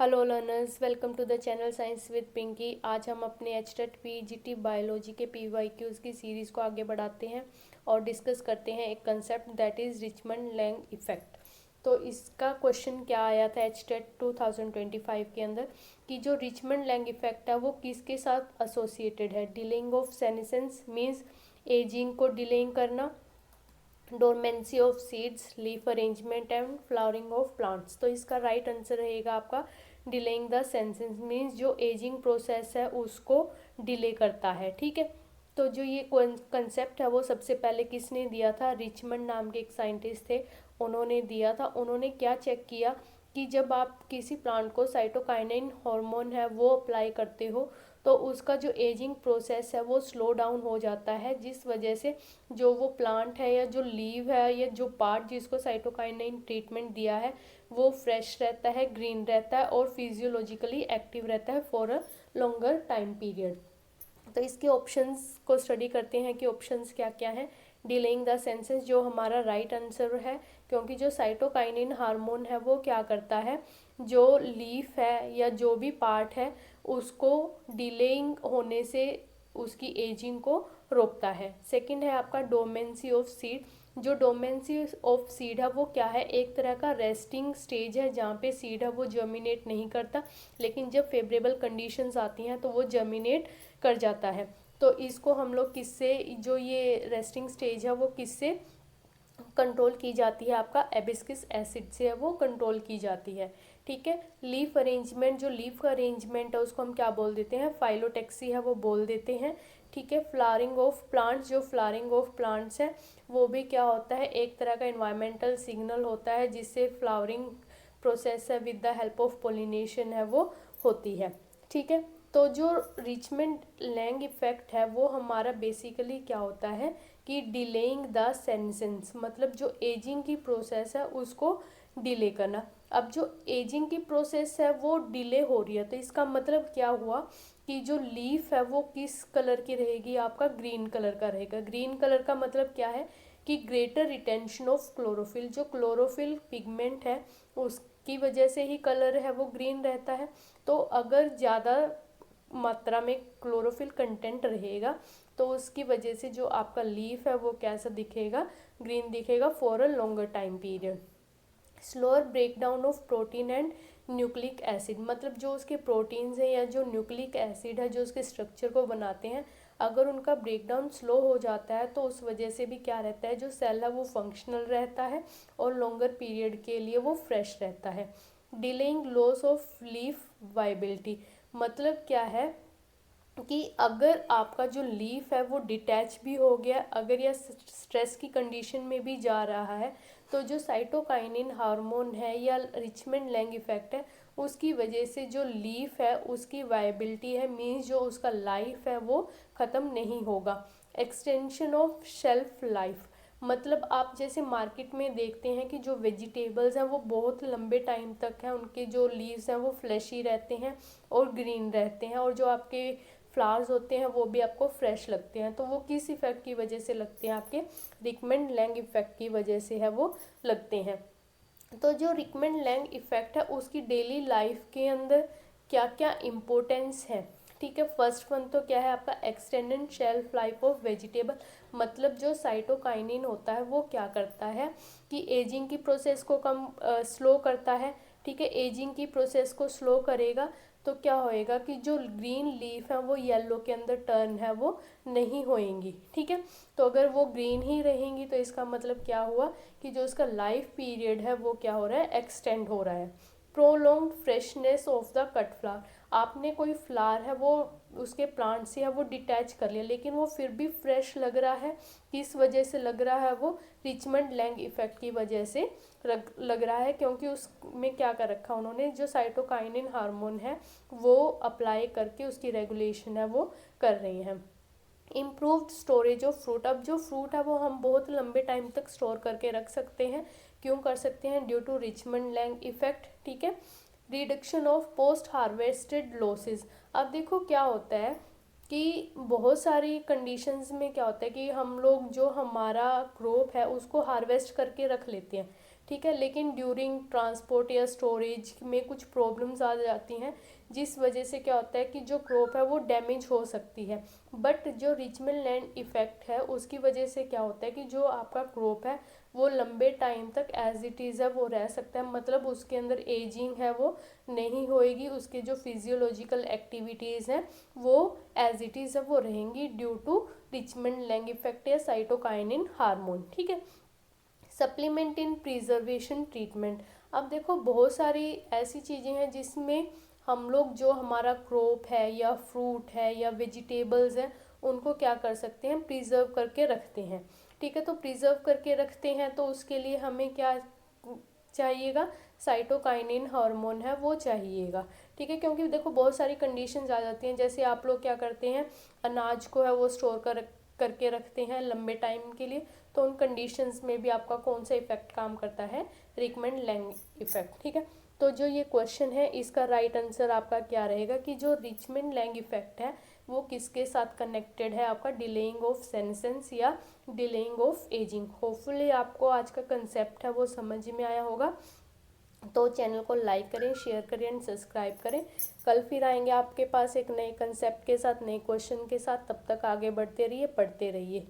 Hello learners, welcome to the channel science with Pinky. आज हम अपने एचटेट पीजीटी बायोलॉजी के पीवाईक्यूज़ की सीरीज़ को आगे बढ़ाते हैं और डिस्कस करते हैं एक concept that is Richmond Lang effect. तो इसका क्वेश्चन क्या आया था एचटेट 2025 के अंदर कि जो रिचमंड लैंग इफ़ेक्ट है वो किसके साथ एसोसिएटेड है। Delaying of senescence means ageing को डिलेइंग करना, dormancy of seeds, leaf arrangement and flowering of plants. तो इसका राइट आंसर रहेगा आपका डिलेइंग द सेंसेस मीन्स जो एजिंग प्रोसेस है उसको डिले करता है। ठीक है, तो जो ये कंसेप्ट है वो सबसे पहले किसने दिया था? रिचमंड नाम के एक साइंटिस्ट थे, उन्होंने दिया था। उन्होंने क्या चेक किया कि जब आप किसी प्लांट को साइटोकाइनिन हार्मोन है वो अप्लाई करते हो तो उसका जो एजिंग प्रोसेस है वो स्लो डाउन हो जाता है, जिस वजह से जो वो प्लांट है या जो लीव है या जो पार्ट जिसको साइटोकाइनिन ट्रीटमेंट दिया है वो फ्रेश रहता है, ग्रीन रहता है और फिजियोलॉजिकली एक्टिव रहता है for a longer time period. तो इसके ऑप्शंस को स्टडी करते हैं कि ऑप्शंस क्या क्या हैं। डिलेइंग द सेंसेस जो हमारा राइट आंसर है, क्योंकि जो साइटोकाइनिन हार्मोन है वो क्या करता है, जो लीफ है या जो भी पार्ट है उसको डिलेइंग होने से उसकी एजिंग को रोकता है। सेकंड है आपका डोमेंसी ऑफ सीड। जो डोमेंसी ऑफ सीड है वो क्या है, एक तरह का रेस्टिंग स्टेज है जहाँ पे सीड है वो जर्मिनेट नहीं करता, लेकिन जब फेवरेबल कंडीशंस आती हैं तो वो जर्मिनेट कर जाता है। तो इसको हम लोग किससे, जो ये रेस्टिंग स्टेज है वो किससे कंट्रोल की जाती है? आपका एबिस्किस एसिड से है वो कंट्रोल की जाती है। ठीक है, लीफ अरेंजमेंट, जो लीफ का अरेंजमेंट है उसको हम क्या बोल देते हैं? फाइलोटेक्सी है वो बोल देते हैं। ठीक है, फ्लावरिंग ऑफ प्लांट्स, जो फ्लावरिंग ऑफ प्लांट्स है वो भी क्या होता है, एक तरह का इन्वायरमेंटल सिग्नल होता है जिससे फ्लावरिंग प्रोसेस है with the help of pollination है वो होती है। ठीक है, तो जो रिचमंड लैंग इफेक्ट है वो हमारा बेसिकली क्या होता है कि डिलेइंग द सेंसेंस, मतलब जो एजिंग की प्रोसेस है उसको डिले करना। अब जो एजिंग की प्रोसेस है वो डिले हो रही है तो इसका मतलब क्या हुआ कि जो लीफ है वो किस कलर की रहेगी? आपका ग्रीन कलर का रहेगा। ग्रीन कलर का मतलब क्या है कि ग्रेटर रिटेंशन ऑफ क्लोरोफिल, जो क्लोरोफिल पिगमेंट है उसकी वजह से ही कलर है वो ग्रीन रहता है। तो अगर ज़्यादा मात्रा में क्लोरोफिल कंटेंट रहेगा तो उसकी वजह से जो आपका लीफ है वो कैसा दिखेगा? ग्रीन दिखेगा for a longer time period. Slower break down of protein and nucleic acid, मतलब जो उसके प्रोटीन्स हैं या जो न्यूक्लिक एसिड है जो उसके स्ट्रक्चर को बनाते हैं, अगर उनका ब्रेक डाउन स्लो हो जाता है तो उस वजह से भी क्या रहता है, जो सेल है वो फंक्शनल रहता है और लॉन्गर पीरियड के लिए वो फ्रेश रहता है। Delaying loss of leaf viability, मतलब क्या है कि अगर आपका जो लीफ है वो डिटैच भी हो गया, अगर यह स्ट्रेस की कंडीशन में भी जा रहा है, तो जो साइटोकाइनिन हार्मोन है या रिचमंड लैंग इफेक्ट है उसकी वजह से जो लीफ है उसकी वायबिलिटी है, मीन्स जो उसका लाइफ है वो ख़त्म नहीं होगा। एक्सटेंशन ऑफ शेल्फ लाइफ, मतलब आप जैसे मार्केट में देखते हैं कि जो वेजिटेबल्स हैं वो बहुत लंबे टाइम तक हैं, उनके जो लीव्स हैं वो फ्लैशी रहते हैं और ग्रीन रहते हैं, और जो आपके फ्लावर्स होते हैं वो भी आपको फ्रेश लगते हैं। तो वो किस इफ़ेक्ट की वजह से लगते हैं? आपके रिकमेंड लैंग इफ़ेक्ट की वजह से है वो लगते हैं। तो जो रिकमेंड लैंग इफ़ेक्ट है उसकी डेली लाइफ के अंदर क्या क्या इम्पोर्टेंस है? ठीक है, फर्स्ट वन तो क्या है आपका extended shelf life of vegetable, मतलब जो साइटोकाइनिन होता है वो क्या करता है कि एजिंग की प्रोसेस को कम स्लो करता है। ठीक है, एजिंग की प्रोसेस को स्लो करेगा तो क्या होएगा कि जो ग्रीन लीफ है वो येलो के अंदर टर्न है वो नहीं होएंगी। ठीक है, तो अगर वो ग्रीन ही रहेंगी तो इसका मतलब क्या हुआ कि जो उसका लाइफ पीरियड है वो क्या हो रहा है? एक्सटेंड हो रहा है। Prolong freshness of the cut flower, आपने कोई फ्लावर है वो उसके प्लांट से है वो डिटैच कर लिया लेकिन वो फिर भी फ्रेश लग रहा है, किस वजह से लग रहा है? वो रिचमंड लैंग इफेक्ट की वजह से लग रहा है, क्योंकि उसमें क्या कर रखा उन्होंने, जो साइटोकाइनिन हार्मोन है वो अप्लाई करके उसकी रेगुलेशन है वो कर रही हैं। इम्प्रूव्ड स्टोरेज ऑफ फ्रूट, अब जो फ्रूट है वो हम बहुत लंबे टाइम तक स्टोर करके रख सकते हैं। क्यों कर सकते हैं? Due to Richmond Lang effect. ठीक है, reduction of post harvested losses, अब देखो क्या होता है कि बहुत सारी कंडीशंस में क्या होता है कि हम लोग जो हमारा क्रॉप है उसको हार्वेस्ट करके रख लेते हैं। ठीक है। लेकिन ड्यूरिंग ट्रांसपोर्ट या स्टोरेज में कुछ प्रॉब्लम्स आ जाती हैं, जिस वजह से क्या होता है कि जो क्रॉप है वो डैमेज हो सकती है। बट जो रिचमन लैंड इफ़ेक्ट है उसकी वजह से क्या होता है कि जो आपका क्रॉप है वो लंबे टाइम तक एज इट इज़ है वो रह सकता है, मतलब उसके अंदर एजिंग है वो नहीं होएगी, उसके जो फिजियोलॉजिकल एक्टिविटीज़ हैं वो एज इट इज़ है वो रहेंगी due to Richmond Lang effect या साइटोकाइनिन हार्मोन। ठीक है। Supplement in preservation treatment. अब देखो बहुत सारी ऐसी चीज़ें हैं जिसमें हम लोग जो हमारा क्रॉप है या फ्रूट है या वेजिटेबल्स हैं उनको क्या कर सकते हैं, प्रिजर्व करके रखते हैं। ठीक है। तो प्रिजर्व करके रखते हैं तो उसके लिए हमें क्या चाहिएगा, साइटोकाइनिन हार्मोन है वो चाहिएगा। ठीक है। क्योंकि देखो बहुत सारी कंडीशंस आ जाती हैं, जैसे आप लोग क्या करते हैं अनाज को है वो स्टोर करके रखते हैं लंबे टाइम के लिए, तो उन कंडीशंस में भी आपका कौन सा इफेक्ट काम करता है, रिकमेंड लैंग इफेक्ट। ठीक है। तो जो ये क्वेश्चन है इसका राइट आंसर आपका क्या रहेगा कि जो रिचमन लैंग इफेक्ट है वो किसके साथ कनेक्टेड है, आपका डिलेइंग ऑफ सेनेसेंस या डिलेइंग ऑफ एजिंग। होपफुली आपको आज का कंसेप्ट है वो समझ में आया होगा। तो चैनल को लाइक करें, शेयर करें एंड सब्सक्राइब करें। कल फिर आएंगे आपके पास एक नए कंसेप्ट के साथ, नए क्वेश्चन के साथ। तब तक आगे बढ़ते रहिए, पढ़ते रहिए।